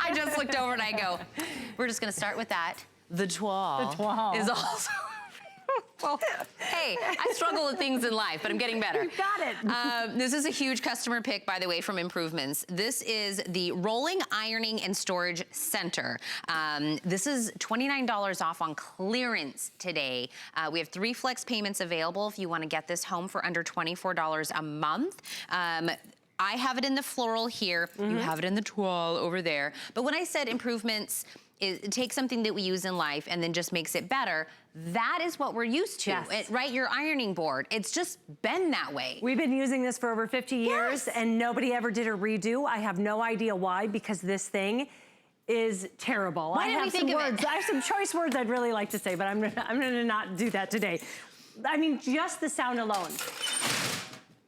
I just looked over and I go, we're just gonna start with that. The toile is also, well, hey, I struggle with things in life, but I'm getting better. You got it. This is a huge customer pick, by the way, from Improvements. This is the Rolling Ironing and Storage Center. This is $29 off on clearance today. We have 3 flex payments available if you want to get this home for under $24 a month. I have it in the floral here. You have it in the toile over there. But when I said Improvements, it takes something that we use in life and then just makes it better. That is what we're used to, right? Your ironing board, it's just been that way. We've been using this for over 50 years and nobody ever did a redo. I have no idea why, because this thing is terrible. Why did we think of it? I have some choice words I'd really like to say, but I'm gonna not do that today. I mean, just the sound alone.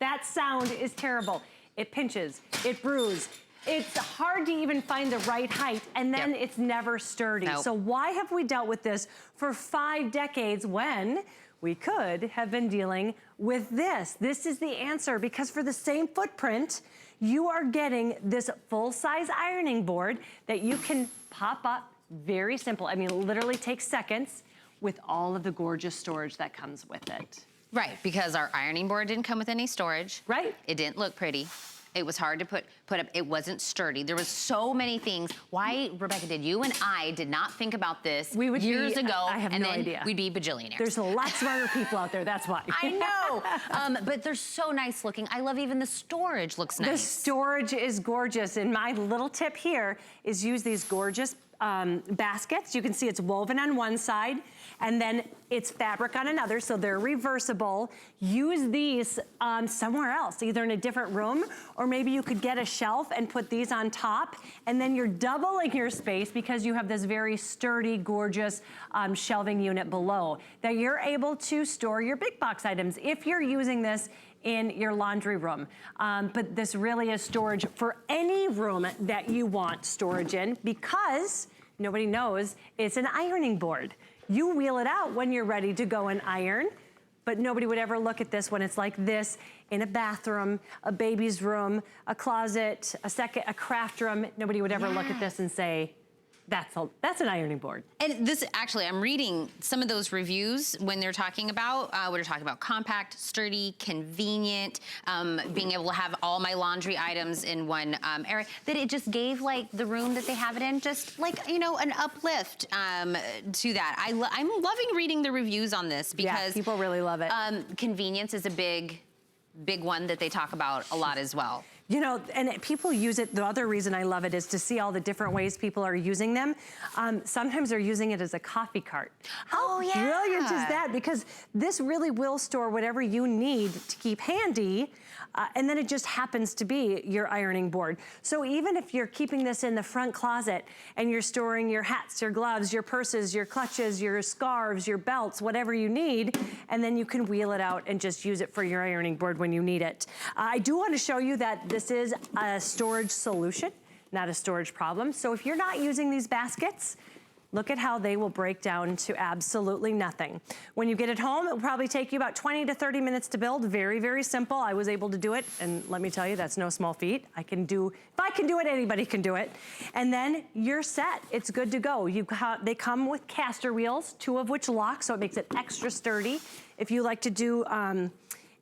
That sound is terrible. It pinches, it bruises. It's hard to even find the right height, and then it's never sturdy. So why have we dealt with this for 5 decades when we could have been dealing with this? This is the answer, because for the same footprint, you are getting this full-size ironing board that you can pop up, very simple. I mean, literally takes seconds, with all of the gorgeous storage that comes with it. Right, because our ironing board didn't come with any storage. Right. It didn't look pretty. It was hard to put up, it wasn't sturdy. There was so many things. Why, Rebecca, did you and I did not think about this years ago? I have no idea. We'd be bajillionaires. There's a lot smarter people out there, that's why. I know, but they're so nice looking. I love even the storage looks nice. The storage is gorgeous, and my little tip here is use these gorgeous baskets. You can see it's woven on one side, and then it's fabric on another, so they're reversible. Use these somewhere else, either in a different room, or maybe you could get a shelf and put these on top, and then you're doubling your space because you have this very sturdy, gorgeous shelving unit below that you're able to store your big box items if you're using this in your laundry room. But this really is storage for any room that you want storage in, because nobody knows it's an ironing board. You wheel it out when you're ready to go and iron, but nobody would ever look at this when it's like this in a bathroom, a baby's room, a closet, a craft room. Nobody would ever look at this and say, that's an ironing board. And this, actually, I'm reading some of those reviews when they're talking about, compact, sturdy, convenient, being able to have all my laundry items in one area, that it just gave like the room that they have it in, just like, you know, an uplift to that. I'm loving reading the reviews on this because people really love it. Convenience is a big one that they talk about a lot as well. You know, and people use it, the other reason I love it is to see all the different ways people are using them. Sometimes they're using it as a coffee cart. How brilliant is that? Because this really will store whatever you need to keep handy, and then it just happens to be your ironing board. So even if you're keeping this in the front closet and you're storing your hats, your gloves, your purses, your clutches, your scarves, your belts, whatever you need, and then you can wheel it out and just use it for your ironing board when you need it. I do want to show you that this is a storage solution, not a storage problem. So if you're not using these baskets, look at how they will break down to absolutely nothing. When you get it home, it will probably take you about 20 to 30 minutes to build. Very, very simple. I was able to do it, and let me tell you, that's no small feat. If I can do it, anybody can do it. And then you're set. It's good to go. They come with caster wheels, 2 of which lock, so it makes it extra sturdy. If you like to do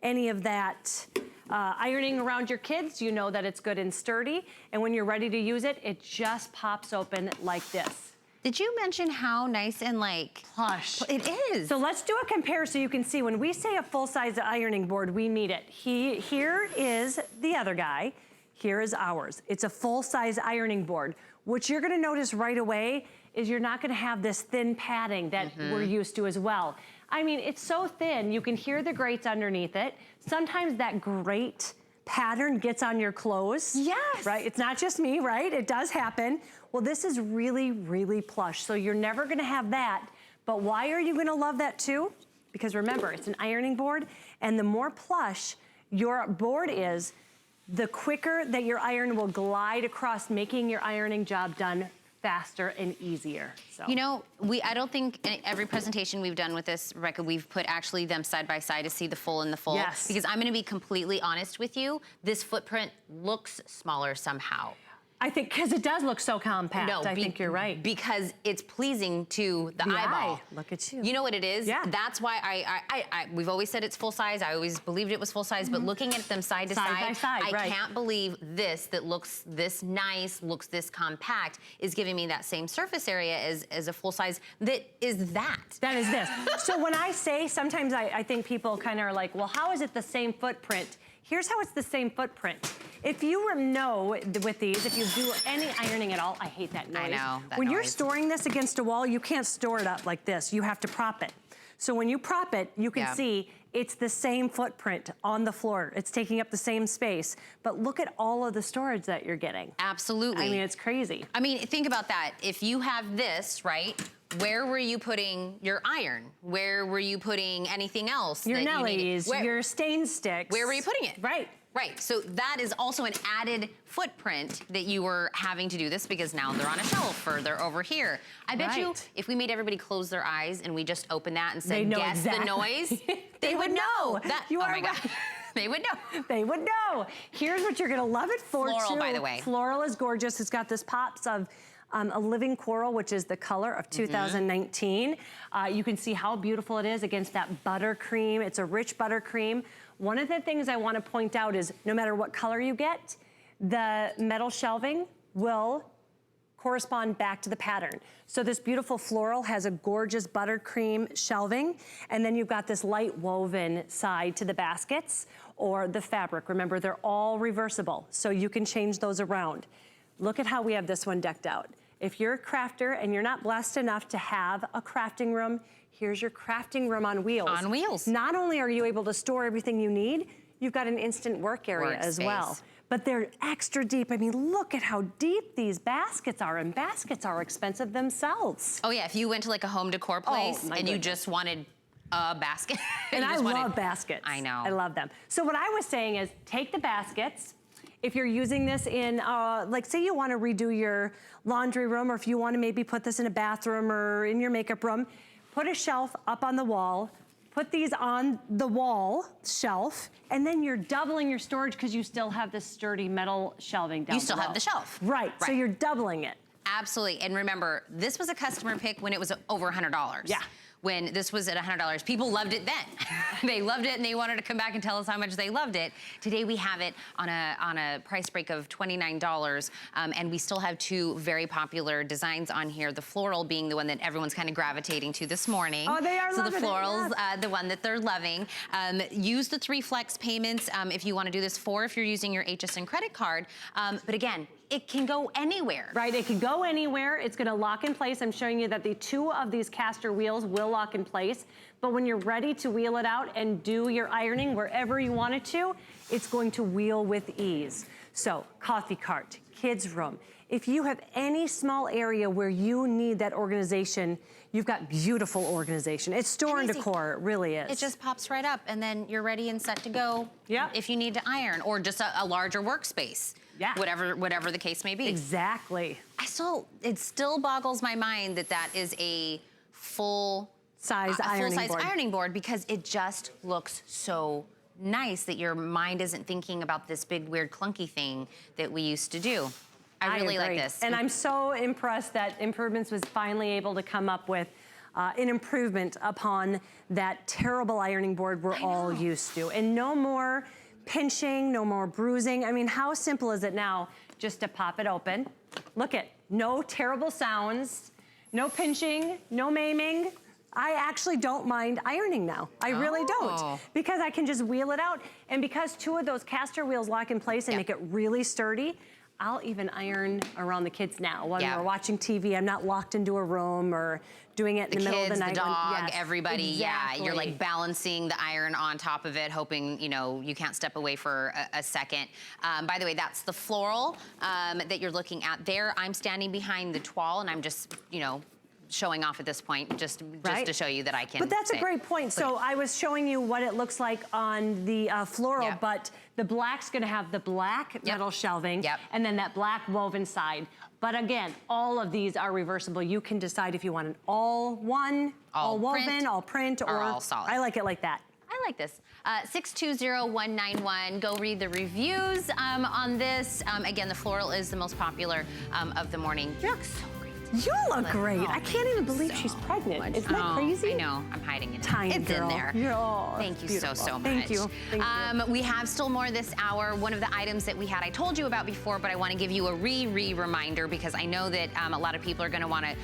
any of that ironing around your kids, you know that it's good and sturdy. And when you're ready to use it, it just pops open like this. Did you mention how nice and like plush it is? So let's do a compare so you can see. When we say a full-size ironing board, we mean it. Here is the other guy. Here is ours. It's a full-size ironing board. What you're gonna notice right away is you're not gonna have this thin padding that we're used to as well. I mean, it's so thin, you can hear the grates underneath it. Sometimes that grate pattern gets on your clothes. Yes. Right, it's not just me, right? It does happen. Well, this is really, really plush, so you're never gonna have that. But why are you gonna love that too? Because remember, it's an ironing board, and the more plush your board is, the quicker that your iron will glide across, making your ironing job done faster and easier. So. You know, I don't think in every presentation we've done with this, Rebecca, we've put actually them side by side to see the full and the full. Yes. Because I'm gonna be completely honest with you, this footprint looks smaller somehow. I think, because it does look so compact. No, I think you're right. Because it's pleasing to the eyeball. Look at you. You know what it is? Yeah. That's why we've always said it's full size. I always believed it was full size, but looking at them side to side, I can't believe this that looks this nice, looks this compact, is giving me that same surface area as a full size that is that. That is this. So when I say, sometimes I think people kind of are like, well, how is it the same footprint? Here's how it's the same footprint. If you know with these, if you do any ironing at all, I hate that noise. I know, that When noise. you're storing this against a wall, you can't store it up like this. You have to prop it. So when you prop it, you can see it's the same footprint on the floor. It's taking up the same space. But look at all of the storage that you're getting. Absolutely. I mean, it's crazy. I mean, think about that. If you have this, right? Where were you putting your iron? Where were you putting anything else? Your Nellies, your stain sticks. Where were you putting it? Right. Right, so that is also an added footprint that you were having to do this because now they're on a shelf or they're over here. I bet you if we made everybody close their eyes and we just opened that and said, guess the noise, they would know. That, you oh are my God. They would know. They would know. Here's what you're gonna love it for, Floral, by the way. Floral is gorgeous. It's got this pops of a living coral, which is the color of 2019. You can see how beautiful it is against that buttercream. It's a rich buttercream. One of the things I want to point out is no matter what color you get, the metal shelving will correspond back to the pattern. So this beautiful floral has a gorgeous buttercream shelving, and then you've got this light woven side to the baskets or the fabric. Remember, they're all reversible, so you can change those around. Look at how we have this one decked out. If you're a crafter and you're not blessed enough to have a crafting room, here's your crafting room on wheels. On wheels. Not only are you able to store everything you need, you've got an instant work area as well. But they're extra deep. I mean, look at how deep these baskets are, and baskets are expensive themselves. Oh yeah, if you went to like a home decor place and you just wanted a basket. And I love baskets. I know. I love them. So what I was saying is take the baskets. If you're using this in, like say you wanna redo your laundry room, or if you wanna maybe put this in a bathroom or in your makeup room, put a shelf up on the wall, put these on the wall shelf, and then you're doubling your storage because you still have this sturdy metal shelving down below. You still have the shelf. Right, so you're doubling it. Absolutely, and remember, this was a customer pick when it was over $100. Yeah. When this was at $100. People loved it then. They loved it and they wanted to come back and tell us how much they loved it. Today we have it on a price break of $29, and we still have two very popular designs on here. The floral being the one that everyone's kind of gravitating to this morning. Oh, they are loving it. So the floral's the one that they're loving. Use the 3 flex payments if you want to do this, 4 if you're using your HSN credit card. But again, it can go anywhere. Right, it can go anywhere. It's gonna lock in place. I'm showing you that the 2 of these caster wheels will lock in place. But when you're ready to wheel it out and do your ironing wherever you want it to, it's going to wheel with ease. So, coffee cart, kids room. If you have any small area where you need that organization, you've got beautiful organization. It's store and decor, it really is. It just pops right up and then you're ready and set to go if you need to iron, or just a larger workspace. Yeah. Whatever the case may be. Exactly. It still boggles my mind that that is a full-size ironing board because it just looks so nice that your mind isn't thinking about this big, weird, clunky thing that we used to do. I really like this. And I'm so impressed that Improvements was finally able to come up with an improvement upon that terrible ironing board we're all used to. And no more pinching, no more bruising. I mean, how simple is it now just to pop it open? Look at, no terrible sounds, no pinching, no maiming. I actually don't mind ironing now. I really don't, because I can just wheel it out. And because 2 of those caster wheels lock in place and make it really sturdy, I'll even iron around the kids now. When we're watching TV, I'm not locked into a room or doing it in the middle of the night. The dog, everybody, you're like balancing the iron on top of it, hoping, you know, you can't step away for a second. By the way, that's the floral that you're looking at there. I'm standing behind the toile and I'm just, you know, showing off at this point, just to show you that I can. But that's a great point. So I was showing you what it looks like on the floral, but the black's gonna have the black metal shelving and then that black woven side. But again, all of these are reversible. You can decide if you want an all woven, all print, or all solid. I like it like that. I like this. 620191. Go read the reviews on this. Again, the floral is the most popular of the morning. You look so great. You look great. I can't even believe she's pregnant. Isn't that crazy? I know. I'm hiding it. Tiny it's girl. in there. Thank you so much. Thank you. Thank you. We have still more this hour. One of the items that we had I told you about before, but I want to give you a reminder because I know that a lot of people are going to want to